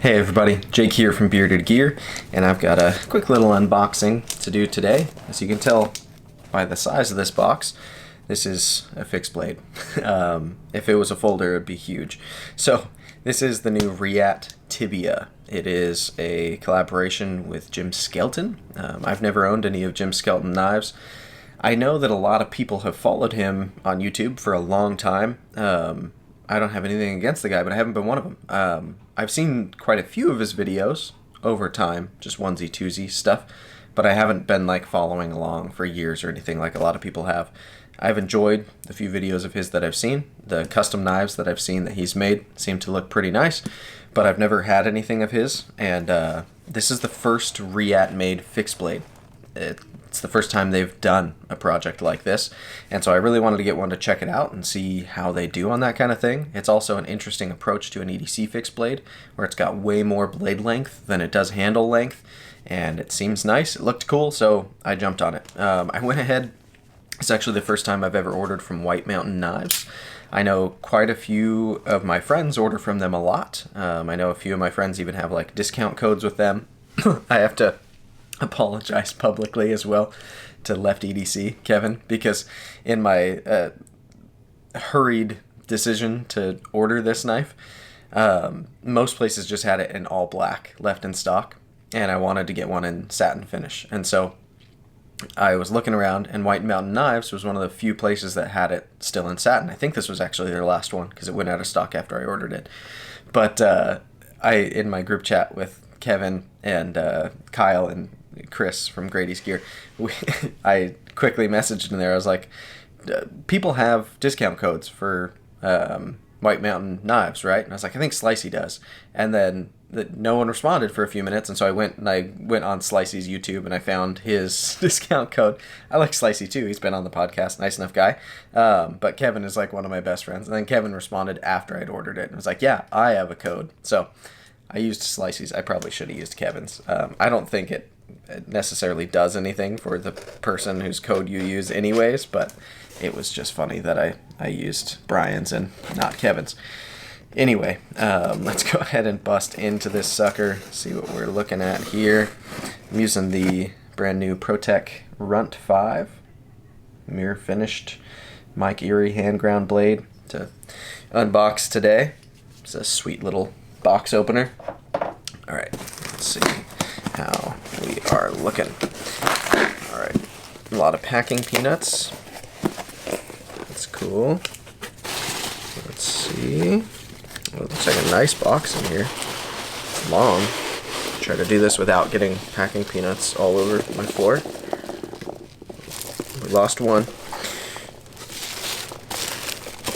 Hey everybody, Jake here from Bearded Gear, and I've got a quick little unboxing to do today. As you can tell by the size of this box, this is a fixed blade. If it was a folder, it would be huge. So this is the new Reate Tibia. It is a collaboration with Jim Skelton. I've never owned any of Jim Skelton knives. I know that a lot of people have followed him on YouTube for a long time. I don't have anything against the guy, but I haven't been one of them. I've seen quite a few of his videos over time, just onesie twosie stuff, but I haven't been like following along for years or anything like a lot of people have. I've enjoyed the few videos of his that I've seen. The custom knives that I've seen that he's made seem to look pretty nice, but I've never had anything of his, and this is the first Reate made fixed blade. It's the first time they've done a project like this, and so I really wanted to get one to check it out and see how they do on that kind of thing. It's also an interesting approach to an EDC fixed blade, where it's got way more blade length than it does handle length, and it seems nice. It looked cool, so I jumped on it. I went ahead. It's actually the first time I've ever ordered from White Mountain Knives. I know quite a few of my friends order from them a lot. I know a few of my friends even have like discount codes with them. I have to apologize publicly as well to Left EDC Kevin, because in my hurried decision to order this knife, most places just had it in all black left in stock, and I wanted to get one in satin finish, and so I was looking around, and White Mountain Knives was one of the few places that had it still in satin. I think this was actually their last one because it went out of stock after I ordered it. But in my group chat with Kevin and Kyle and Chris from Grady's Gear, I quickly messaged in there. I was like, people have discount codes for White Mountain Knives, right? And I was like, I think Slicey does. And then no one responded for a few minutes, and so I went on Slicey's YouTube and I found his discount code. I like Slicey too. He's been on the podcast, nice enough guy. But Kevin is like one of my best friends. And then Kevin responded after I'd ordered it and was like, yeah, I have a code. So I used Slicey's. I probably should have used Kevin's. I don't think it necessarily does anything for the person whose code you use anyways, but it was just funny that I used Brian's and not Kevin's. Anyway, let's go ahead and bust into this sucker, see what we're looking at here. I'm using the brand new ProTech Runt 5 mirror finished Mike Erie hand ground blade to unbox today. It's a sweet little box opener. Alright, let's see how we are looking. Alright, a lot of packing peanuts. That's cool. Let's see. Well, it looks like a nice box in here. It's long. Try to do this without getting packing peanuts all over my floor. We lost one.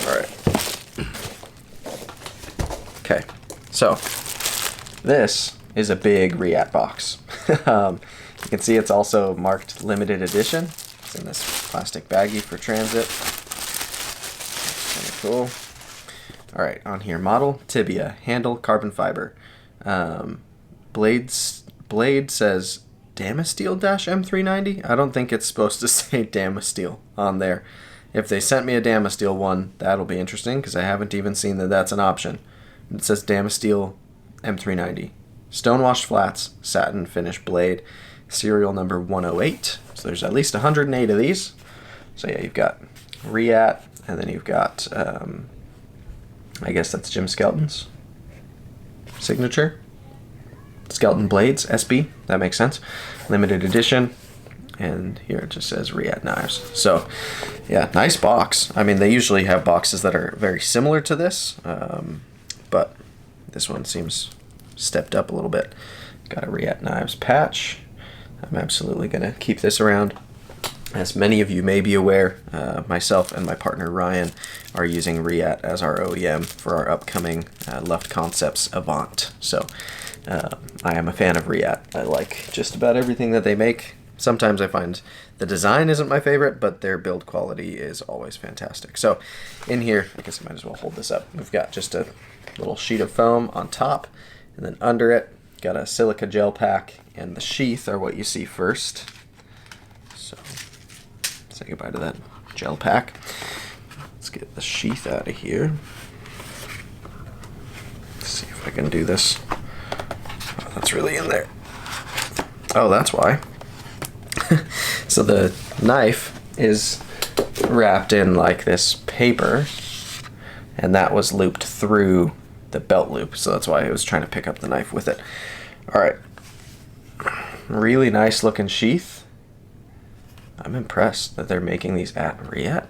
Alright. Okay, so this is a big Reate box. You can see it's also marked limited edition. It's in this plastic baggie for transit. Kind of cool. Alright, on here, model Tibia, handle carbon fiber. Blade says Damasteel-M390. I don't think it's supposed to say Damasteel on there. If they sent me a Damasteel one, that'll be interesting, because I haven't even seen that that's an option. It says Damasteel M390. Stonewashed flats, satin finish blade, serial number 108. So there's at least 108 of these. So yeah, you've got Reate, and then you've got I guess that's Jim Skelton's signature. Skelton Blades, SB, that makes sense. Limited edition. And here it just says Reate Knives. So, yeah, nice box. I mean, they usually have boxes that are very similar to this, but this one seems stepped up a little bit. Got a Reate Knives patch. I'm absolutely going to keep this around. As many of you may be aware, myself and my partner Ryan are using Reate as our OEM for our upcoming Luft Concepts Avant. So I am a fan of Reate. I like just about everything that they make. Sometimes I find the design isn't my favorite, but their build quality is always fantastic. So in here, I guess I might as well hold this up. We've got just a little sheet of foam on top, and then under it, got a silica gel pack, and the sheath are what you see first. So say goodbye to that gel pack. Let's get the sheath out of here. Let's see if I can do this That's really in there. Oh, that's why. So the knife is wrapped in like this paper, and that was looped through the belt loop, so that's why I was trying to pick up the knife with it. All right, really nice looking sheath. I'm impressed that they're making these at Reate,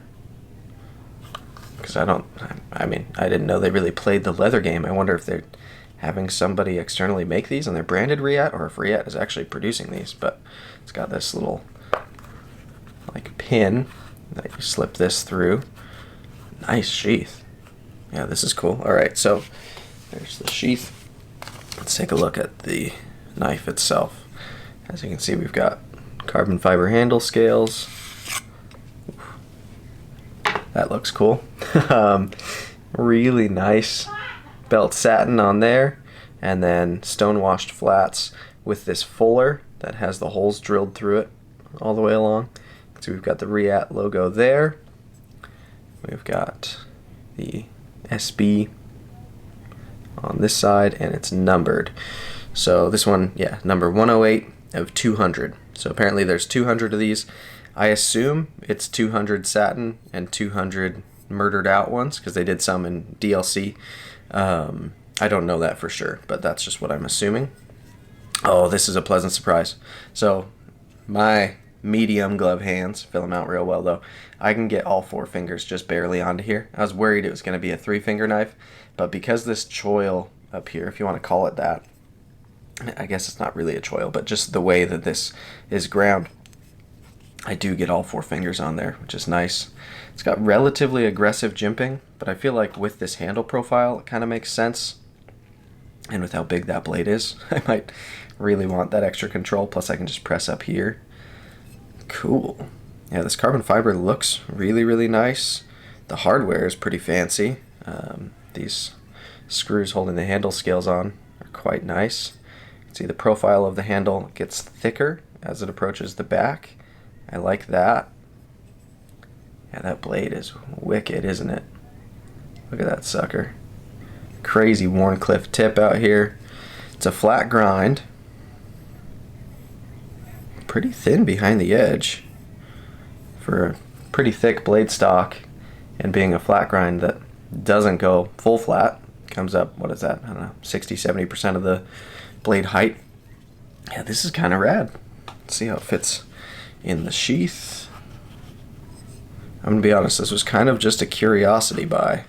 because I mean, I didn't know they really played the leather game. I wonder if they're having somebody externally make these and they're branded Reate, or if Reate is actually producing these. But it's got this little like pin that you slip this through. Nice sheath. Yeah, this is cool. All right, so there's the sheath. Let's take a look at the knife itself. As you can see, we've got carbon fiber handle scales. That looks cool. Really nice belt satin on there, and then stone washed flats with this fuller that has the holes drilled through it all the way along. So we've got the Reate logo there. We've got the SB on this side, and it's numbered. So this one, yeah, number 108 of 200. So apparently there's 200 of these. I assume it's 200 satin and 200 murdered out ones, because they did some in DLC. I don't know that for sure, but that's just what I'm assuming. Oh, this is a pleasant surprise. So my medium glove hands fill them out real well, though. I can get all 4 fingers just barely onto here. I was worried it was going to be a 3-finger knife, but because this choil up here, if you want to call it that, I guess it's not really a choil, but just the way that this is ground, I do get all 4 fingers on there, which is nice. It's got relatively aggressive jimping, but I feel like with this handle profile, it kind of makes sense. And with how big that blade is, I might really want that extra control, plus I can just press up here. Cool. Yeah, this carbon fiber looks really, really nice. The hardware is pretty fancy. These screws holding the handle scales on are quite nice. You can see the profile of the handle gets thicker as it approaches the back. I like that. Yeah, that blade is wicked, isn't it? Look at that sucker. Crazy Warncliffe tip out here. It's a flat grind. Pretty thin behind the edge for a pretty thick blade stock, and being a flat grind that doesn't go full flat, comes up, what is that? I don't know, 60-70% of the blade height. Yeah, this is kind of rad. Let's see how it fits in the sheath. I'm gonna be honest, this was kind of just a curiosity buy.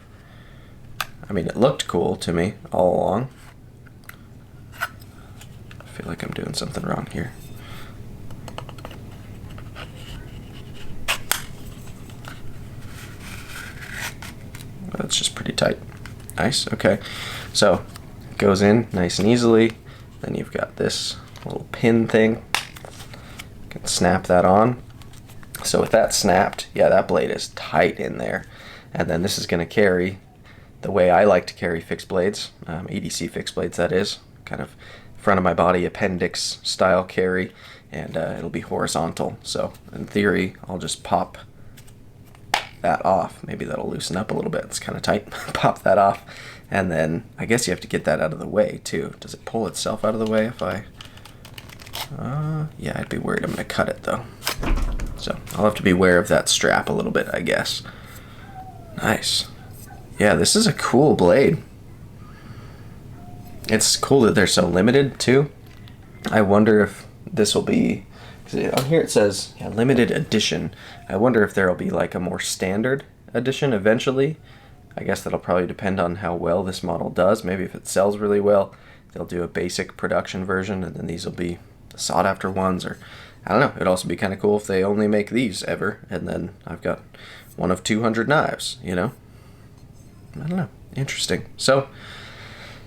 I mean, it looked cool to me all along. I feel like I'm doing something wrong here. That's just pretty tight. Nice, okay. So, it goes in nice and easily. Then you've got this little pin thing. You can snap that on. So with that snapped, yeah, that blade is tight in there. And then this is gonna carry the way I like to carry fixed blades, EDC fixed blades that is, kind of front of my body appendix style carry, and it'll be horizontal. So in theory, I'll just pop that off. Maybe that'll loosen up a little bit. It's kind of tight. Pop that off, and then I guess you have to get that out of the way too. Does it pull itself out of the way if I... yeah, I'd be worried I'm gonna cut it though. So I'll have to be aware of that strap a little bit, I guess. Nice. Yeah, this is a cool blade. It's cool that they're so limited too. I wonder if this will be, on here it says, yeah, limited edition. I wonder if there'll be like a more standard edition eventually. I guess that'll probably depend on how well this model does. Maybe if it sells really well, they'll do a basic production version, and then these will be sought after ones, or I don't know. It'd also be kind of cool if they only make these ever, and then I've got one of 200 knives, you know? I don't know. Interesting. So,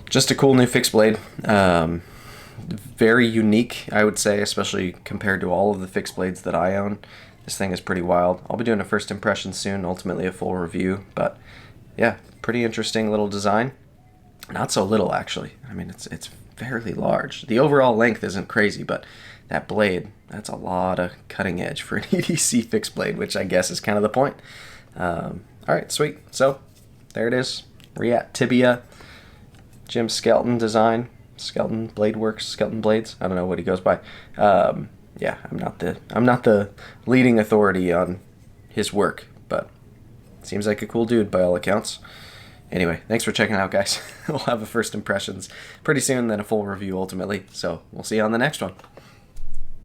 just a cool new fixed blade. Very unique, I would say, especially compared to all of the fixed blades that I own. This thing is pretty wild. I'll be doing a first impression soon, ultimately a full review, but yeah, pretty interesting little design. Not so little, actually. I mean, it's fairly large. The overall length isn't crazy, but that blade, that's a lot of cutting edge for an EDC fixed blade, which I guess is kind of the point. All right, sweet. So there it is. Reate Tibia, Jim Skelton design. Skelton Bladeworks, Skelton Blades. I don't know what he goes by. Yeah, I'm not the leading authority on his work, but seems like a cool dude by all accounts. Anyway, thanks for checking out, guys. We'll have a first impressions pretty soon, then a full review ultimately. So we'll see you on the next one.